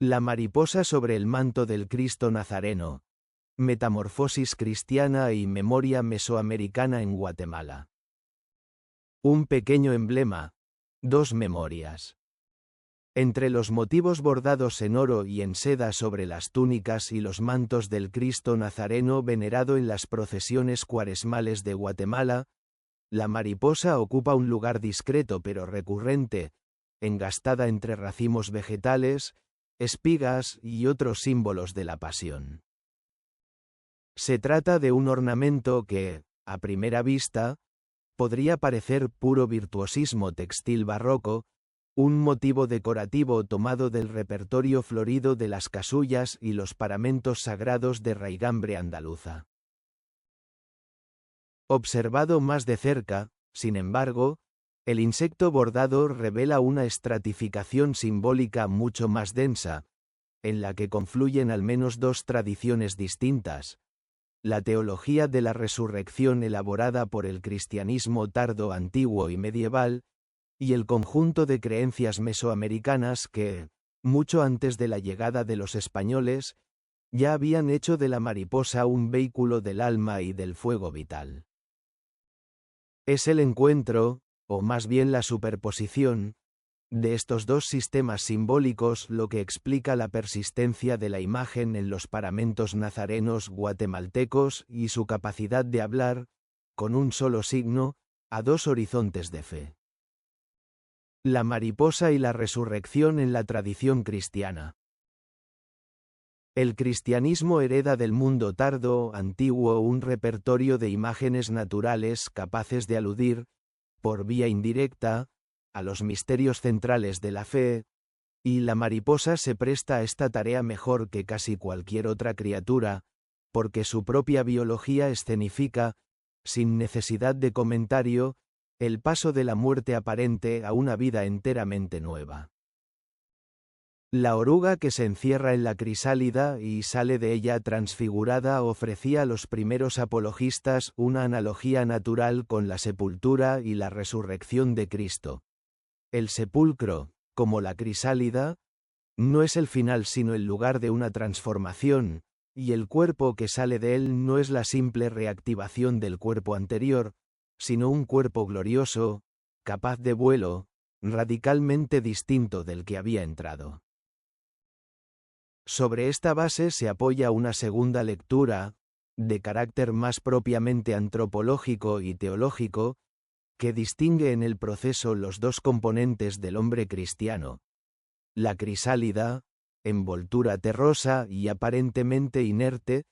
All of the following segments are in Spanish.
La mariposa sobre el manto del Cristo Nazareno. Metamorfosis cristiana y memoria mesoamericana en Guatemala. Un pequeño emblema. 2 memorias. Entre los motivos bordados en oro y en seda sobre las túnicas y los mantos del Cristo Nazareno venerado en las procesiones cuaresmales de Guatemala, la mariposa ocupa un lugar discreto pero recurrente, engastada entre racimos vegetales, espigas y otros símbolos de la pasión. Se trata de un ornamento que, a primera vista, podría parecer puro virtuosismo textil barroco, un motivo decorativo tomado del repertorio florido de las casullas y los paramentos sagrados de raigambre andaluza. Observado más de cerca, sin embargo, el insecto bordado revela una estratificación simbólica mucho más densa, en la que confluyen al menos 2 tradiciones distintas: la teología de la resurrección elaborada por el cristianismo tardo, antiguo y medieval, y el conjunto de creencias mesoamericanas que, mucho antes de la llegada de los españoles, ya habían hecho de la mariposa un vehículo del alma y del fuego vital. Es el encuentro, o más bien la superposición, de estos 2 sistemas simbólicos lo que explica la persistencia de la imagen en los paramentos nazarenos guatemaltecos y su capacidad de hablar, con un solo signo, a 2 horizontes de fe. La mariposa y la resurrección en la tradición cristiana. El cristianismo hereda del mundo tardo, antiguo, un repertorio de imágenes naturales capaces de aludir, por vía indirecta, a los misterios centrales de la fe, y la mariposa se presta a esta tarea mejor que casi cualquier otra criatura, porque su propia biología escenifica, sin necesidad de comentario, el paso de la muerte aparente a una vida enteramente nueva. La oruga que se encierra en la crisálida y sale de ella transfigurada ofrecía a los primeros apologistas una analogía natural con la sepultura y la resurrección de Cristo. El sepulcro, como la crisálida, no es el final sino el lugar de una transformación, y el cuerpo que sale de él no es la simple reactivación del cuerpo anterior, sino un cuerpo glorioso, capaz de vuelo, radicalmente distinto del que había entrado. Sobre esta base se apoya una segunda lectura, de carácter más propiamente antropológico y teológico, que distingue en el proceso los 2 componentes del hombre cristiano. La crisálida, envoltura terrosa y aparentemente inerte,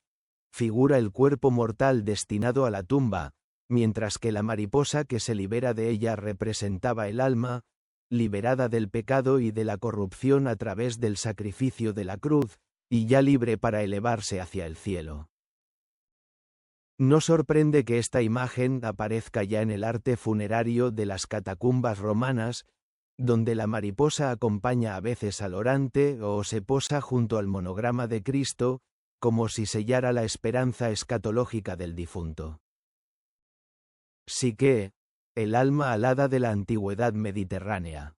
figura el cuerpo mortal destinado a la tumba, mientras que la mariposa que se libera de ella representaba el alma, liberada del pecado y de la corrupción a través del sacrificio de la cruz, y ya libre para elevarse hacia el cielo. No sorprende que esta imagen aparezca ya en el arte funerario de las catacumbas romanas, donde la mariposa acompaña a veces al orante o se posa junto al monograma de Cristo, como si sellara la esperanza escatológica del difunto. Psique, el alma alada de la antigüedad mediterránea.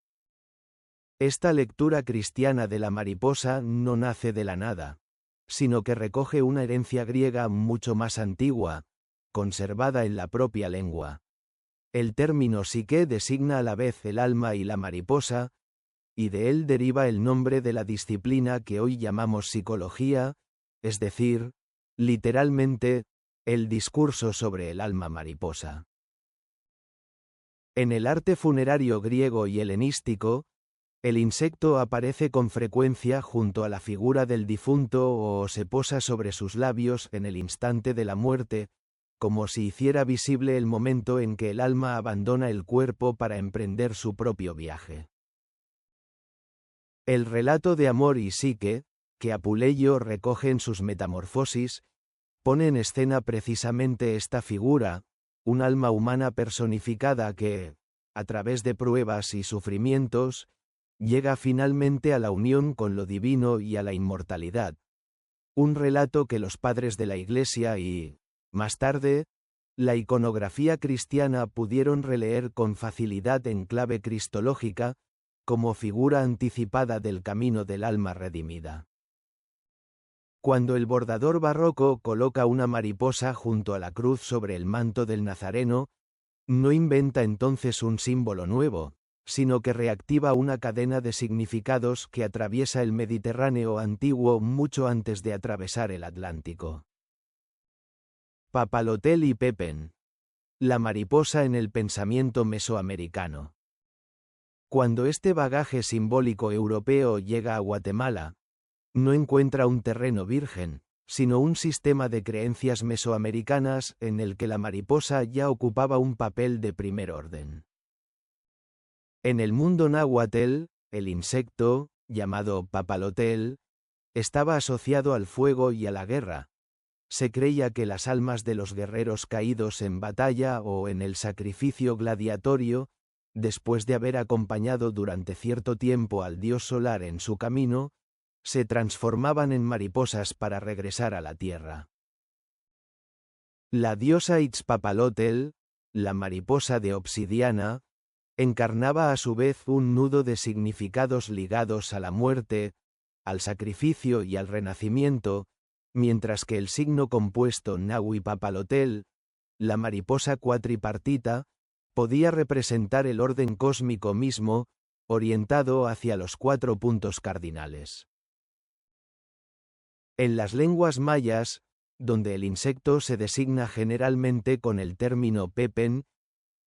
Esta lectura cristiana de la mariposa no nace de la nada, sino que recoge una herencia griega mucho más antigua, conservada en la propia lengua. El término psique designa a la vez el alma y la mariposa, y de él deriva el nombre de la disciplina que hoy llamamos psicología, es decir, literalmente, el discurso sobre el alma mariposa. En el arte funerario griego y helenístico, el insecto aparece con frecuencia junto a la figura del difunto o se posa sobre sus labios en el instante de la muerte, como si hiciera visible el momento en que el alma abandona el cuerpo para emprender su propio viaje. El relato de amor y psique, que Apuleyo recoge en sus Metamorfosis, pone en escena precisamente esta figura, un alma humana personificada que, a través de pruebas y sufrimientos, llega finalmente a la unión con lo divino y a la inmortalidad. Un relato que los padres de la Iglesia y, más tarde, la iconografía cristiana pudieron releer con facilidad en clave cristológica, como figura anticipada del camino del alma redimida. Cuando el bordador barroco coloca una mariposa junto a la cruz sobre el manto del Nazareno, no inventa entonces un símbolo nuevo, sino que reactiva una cadena de significados que atraviesa el Mediterráneo antiguo mucho antes de atravesar el Atlántico. Papalotel y Pepen. La mariposa en el pensamiento mesoamericano. Cuando este bagaje simbólico europeo llega a Guatemala, no encuentra un terreno virgen, sino un sistema de creencias mesoamericanas en el que la mariposa ya ocupaba un papel de primer orden. En el mundo náhuatl, el insecto, llamado papalotel, estaba asociado al fuego y a la guerra. Se creía que las almas de los guerreros caídos en batalla o en el sacrificio gladiatorio, después de haber acompañado durante cierto tiempo al dios solar en su camino, se transformaban en mariposas para regresar a la tierra. La diosa Itzpapalotl, la mariposa de obsidiana, encarnaba a su vez un nudo de significados ligados a la muerte, al sacrificio y al renacimiento, mientras que el signo compuesto Nahuipapalotl, la mariposa cuatripartita, podía representar el orden cósmico mismo, orientado hacia los 4 puntos cardinales. En las lenguas mayas, donde el insecto se designa generalmente con el término pepen,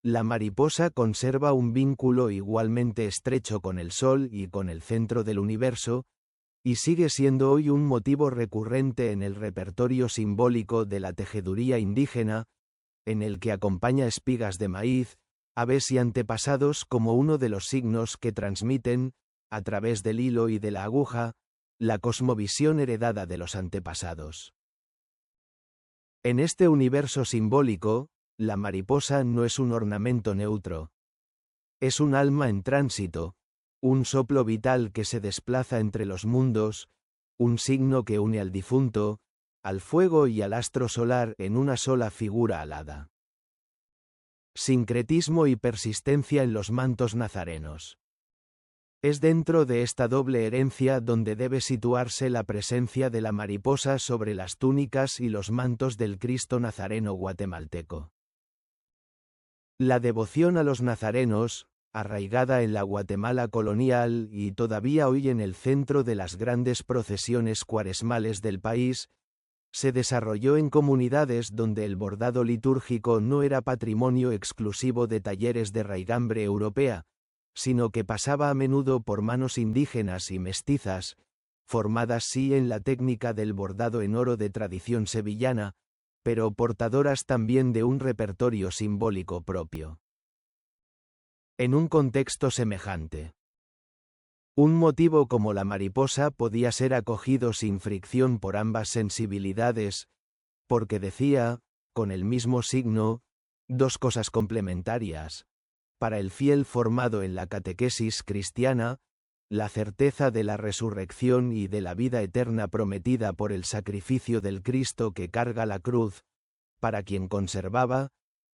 la mariposa conserva un vínculo igualmente estrecho con el Sol y con el centro del universo, y sigue siendo hoy un motivo recurrente en el repertorio simbólico de la tejeduría indígena, en el que acompaña espigas de maíz, aves y antepasados como uno de los signos que transmiten, a través del hilo y de la aguja, la cosmovisión heredada de los antepasados. En este universo simbólico, la mariposa no es un ornamento neutro. Es un alma en tránsito, un soplo vital que se desplaza entre los mundos, un signo que une al difunto, al fuego y al astro solar en una sola figura alada. Sincretismo y persistencia en los mantos nazarenos. Es dentro de esta doble herencia donde debe situarse la presencia de la mariposa sobre las túnicas y los mantos del Cristo nazareno guatemalteco. La devoción a los nazarenos, arraigada en la Guatemala colonial y todavía hoy en el centro de las grandes procesiones cuaresmales del país, se desarrolló en comunidades donde el bordado litúrgico no era patrimonio exclusivo de talleres de raigambre europea, sino que pasaba a menudo por manos indígenas y mestizas, formadas sí en la técnica del bordado en oro de tradición sevillana, pero portadoras también de un repertorio simbólico propio. En un contexto semejante, un motivo como la mariposa podía ser acogido sin fricción por ambas sensibilidades, porque decía, con el mismo signo, dos cosas complementarias. Para el fiel formado en la catequesis cristiana, la certeza de la resurrección y de la vida eterna prometida por el sacrificio del Cristo que carga la cruz, para quien conservaba,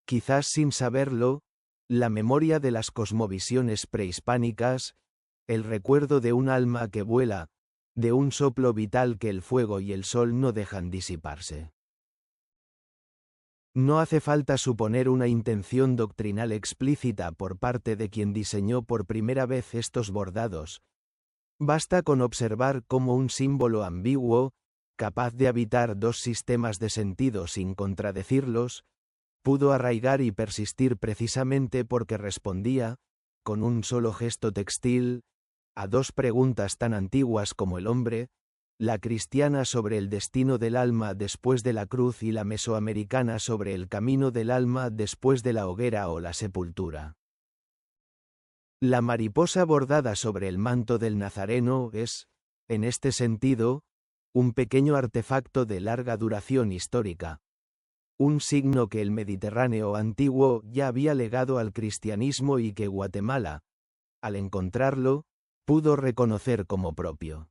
quizás sin saberlo, la memoria de las cosmovisiones prehispánicas, el recuerdo de un alma que vuela, de un soplo vital que el fuego y el sol no dejan disiparse. No hace falta suponer una intención doctrinal explícita por parte de quien diseñó por primera vez estos bordados. Basta con observar cómo un símbolo ambiguo, capaz de habitar dos sistemas de sentido sin contradecirlos, pudo arraigar y persistir precisamente porque respondía, con un solo gesto textil, a dos preguntas tan antiguas como el hombre, la cristiana sobre el destino del alma después de la cruz y la mesoamericana sobre el camino del alma después de la hoguera o la sepultura. La mariposa bordada sobre el manto del Nazareno es, en este sentido, un pequeño artefacto de larga duración histórica, un signo que el Mediterráneo antiguo ya había legado al cristianismo y que Guatemala, al encontrarlo, pudo reconocer como propio.